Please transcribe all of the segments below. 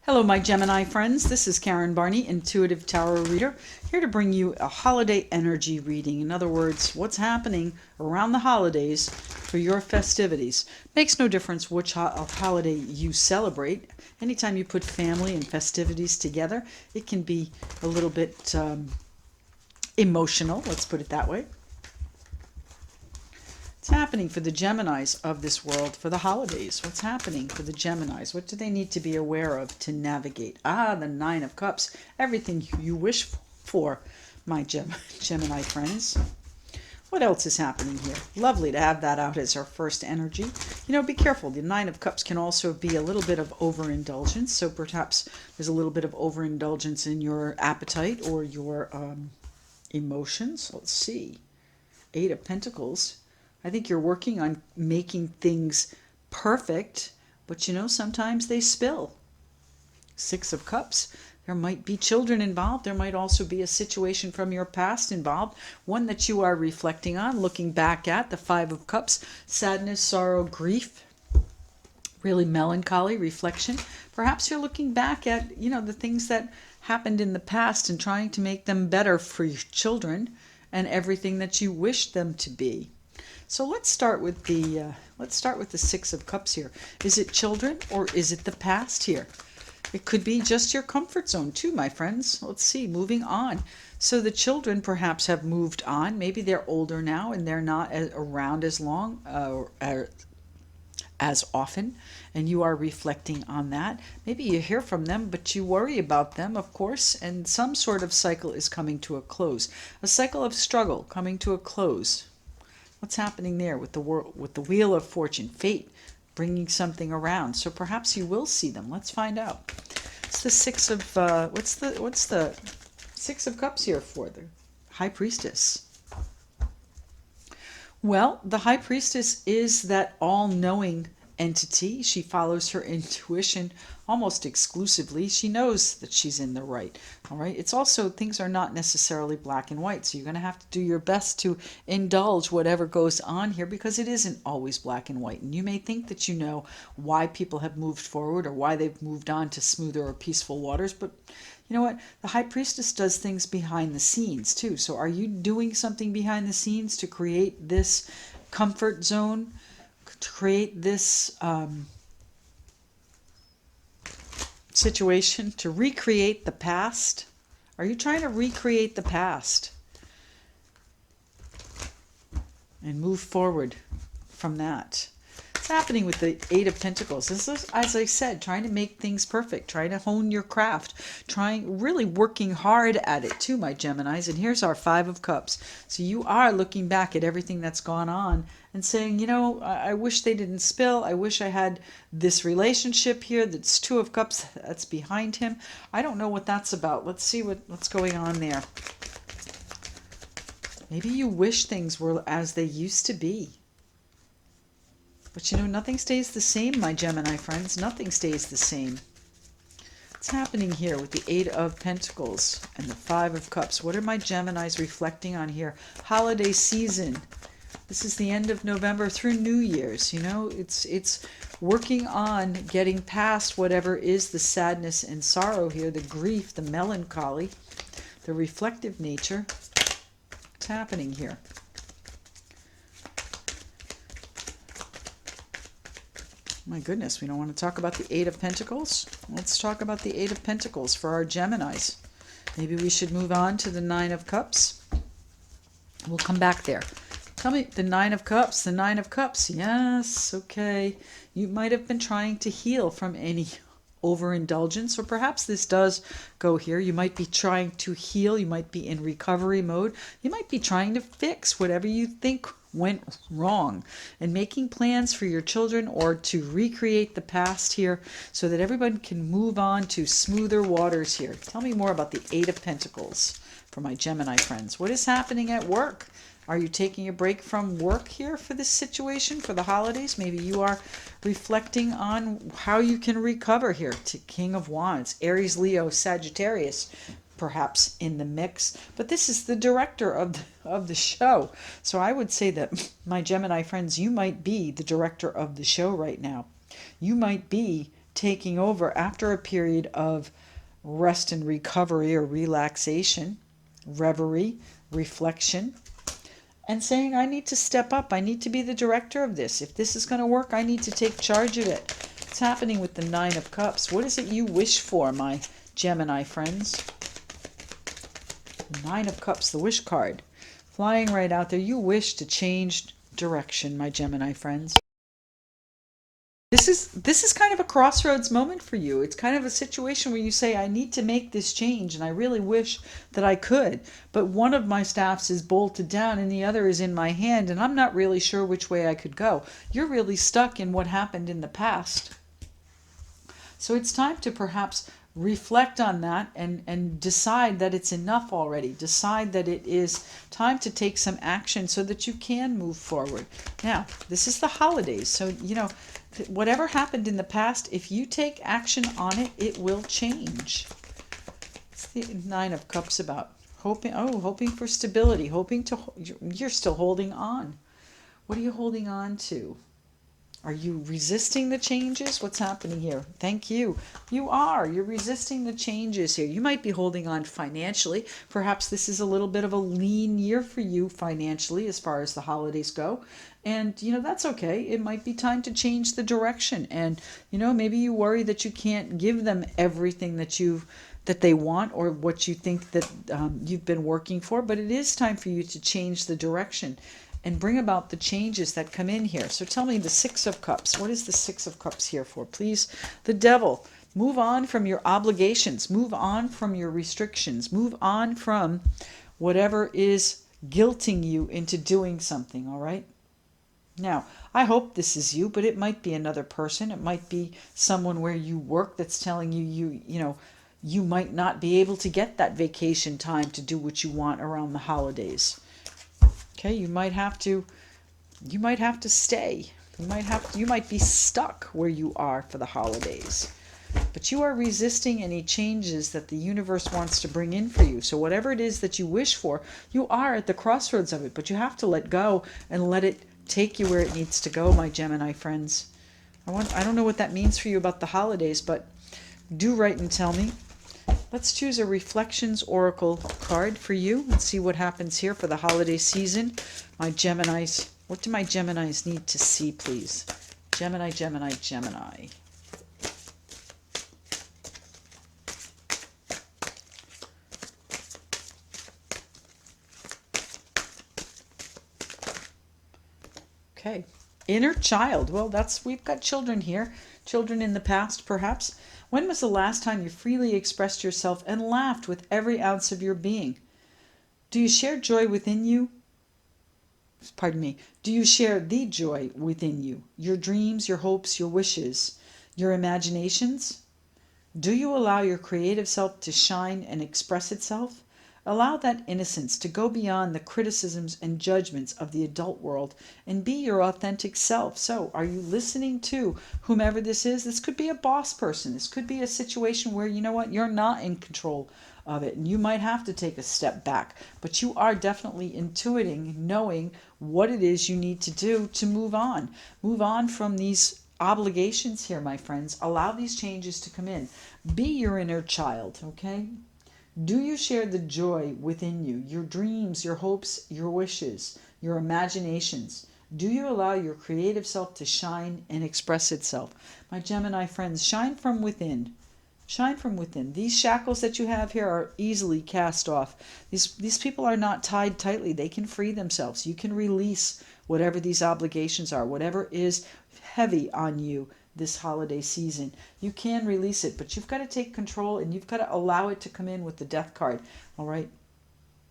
Hello, my Gemini friends. This is Karen Barney, Intuitive Tarot Reader, here to bring you a holiday energy reading. In other words, what's happening around the holidays for your festivities. Makes no difference which holiday you celebrate. Anytime you put family and festivities together, it can be a little bit emotional, let's put it that way. What's happening for the Geminis of this world for the holidays? What's happening for the Geminis? What do they need to be aware of to navigate? The Nine of Cups. Everything you wish for, my Gemini friends. What else is happening here? Lovely to have that out as our first energy. You know, be careful. The Nine of Cups can also be a little bit of overindulgence. So perhaps there's a little bit of overindulgence in your appetite or your emotions. Let's see. Eight of Pentacles. I think you're working on making things perfect, but you know, sometimes they spill. Six of Cups. There might be children involved. There might also be a situation from your past involved, one that you are reflecting on, looking back at. The Five of Cups, sadness, sorrow, grief, really melancholy reflection. Perhaps you're looking back at, you know, the things that happened in the past and trying to make them better for your children and everything that you wish them to be. So let's start with the Six of Cups here. Is it children or is it the past here? It could be just your comfort zone too, my friends. Let's see, moving on. So the children perhaps have moved on. Maybe they're older now and they're not around as long as often, and you are reflecting on that. Maybe you hear from them, but you worry about them, of course, and some sort of cycle is coming to a close. A cycle of struggle coming to a close. What's happening there with the Wheel of Fortune, fate, bringing something around? So perhaps you will see them. Let's find out. It's the Six of what's the Six of Cups here for? The High Priestess. Well, the High Priestess is that all-knowing entity. She follows her intuition almost exclusively. She knows that she's in the right. All right. It's also, things are not necessarily black and white. So you're going to have to do your best to indulge whatever goes on here, because it isn't always black and white. And you may think that you know why people have moved forward or why they've moved on to smoother or peaceful waters. But you know what? The High Priestess does things behind the scenes too. So are you doing something behind the scenes to create this comfort zone, to create this situation, to recreate the past? Are you trying to recreate the past and move forward from that? What's happening with the Eight of Pentacles? This is, as I said, trying to make things perfect, trying to hone your craft, really working hard at it too, my Geminis. And here's our Five of Cups. So you are looking back at everything that's gone on and saying, you know, I wish they didn't spill. I wish I had this relationship here. That's Two of Cups. That's behind him. I don't know what that's about. Let's see what's going on there. Maybe you wish things were as they used to be. But you know, nothing stays the same, my Gemini friends. Nothing stays the same. What's happening here with the Eight of Pentacles and the Five of Cups? What are my Geminis reflecting on here? Holiday season. This is the end of November through New Year's. You know, it's working on getting past whatever is the sadness and sorrow here, the grief, the melancholy, the reflective nature. What's happening here? My goodness, we don't want to talk about the Eight of Pentacles? Let's talk about the Eight of Pentacles for our Geminis. Maybe we should move on to the Nine of Cups. We'll come back there. Tell me, the Nine of Cups, the Nine of Cups. Yes, okay. You might have been trying to heal from any overindulgence, or perhaps this does go here. You might be trying to heal. You might be in recovery mode. You might be trying to fix whatever you think went wrong and making plans for your children or to recreate the past here so that everyone can move on to smoother waters here. Tell me more about the Eight of Pentacles for my Gemini friends. What is happening at work? Are you taking a break from work here for this situation, for the holidays? Maybe you are reflecting on how you can recover here. To King of Wands, Aries, Leo, Sagittarius, perhaps in the mix. But this is the director of the show. So I would say that, my Gemini friends, you might be the director of the show right now. You might be taking over after a period of rest and recovery or relaxation, reverie, reflection, and saying, I need to step up. I need to be the director of this. If this is going to work, I need to take charge of it. What's happening with the Nine of Cups? What is it you wish for, my Gemini friends? Nine of Cups, the wish card. Flying right out there. You wish to change direction, my Gemini friends. This is kind of a crossroads moment for you. It's kind of a situation where you say, I need to make this change, and I really wish that I could. But one of my staffs is bolted down, and the other is in my hand, and I'm not really sure which way I could go. You're really stuck in what happened in the past. So it's time to perhaps reflect on that and decide that it's enough already. Decide that it is time to take some action so that you can move forward. Now, this is the holidays. So, whatever happened in the past, if you take action on it, it will change. What's the Nine of Cups about? Hoping for stability. You're still holding on. What are you holding on to? Are you resisting the changes? What's happening here? Thank you. You are. You're resisting the changes here. You might be holding on financially. Perhaps this is a little bit of a lean year for you financially as far as the holidays go. And, that's okay. It might be time to change the direction. And, maybe you worry that you can't give them everything that they want or what you think that you've been working for. But it is time for you to change the direction and bring about the changes that come in here. So tell me, the Six of Cups. What is the Six of Cups here for? Please, the Devil. Move on from your obligations. Move on from your restrictions. Move on from whatever is guilting you into doing something, all right? Now, I hope this is you, but it might be another person. It might be someone where you work that's telling you might not be able to get that vacation time to do what you want around the holidays. Okay, you might have to stay. You might be stuck where you are for the holidays. But you are resisting any changes that the universe wants to bring in for you. So whatever it is that you wish for, you are at the crossroads of it, but you have to let go and let it take you where it needs to go, my Gemini friends. I don't know what that means for you about the holidays, but do write and tell me. Let's choose a Reflections Oracle card for you and see what happens here for the holiday season. My Geminis, what do my Geminis need to see, please? Gemini, Gemini, Gemini. Okay. Inner child. Well, we've got children here. Children in the past, perhaps. When was the last time you freely expressed yourself and laughed with every ounce of your being? Do you share joy within you? Pardon me. Do you share the joy within you? Your dreams, your hopes, your wishes, your imaginations? Do you allow your creative self to shine and express itself? Allow that innocence to go beyond the criticisms and judgments of the adult world and be your authentic self. So, are you listening to whomever this is? This could be a boss person. This could be a situation where, you're not in control of it and you might have to take a step back. But you are definitely intuiting, knowing what it is you need to do to move on. Move on from these obligations here, my friends. Allow these changes to come in. Be your inner child, okay? Do you share the joy within you, your dreams, your hopes, your wishes, your imaginations? Do you allow your creative self to shine and express itself? My Gemini friends, shine from within. Shine from within. These shackles that you have here are easily cast off. These people are not tied tightly. They can free themselves. You can release whatever these obligations are, whatever is heavy on you this holiday season. You can release it, but you've got to take control and you've got to allow it to come in with the Death card. All right,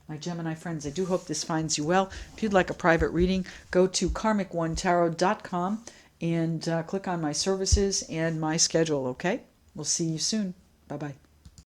my Gemini friends, I do hope this finds you well. If you'd like a private reading, go to karmic1tarot.com and click on my services and my schedule, okay? We'll see you soon. Bye-bye.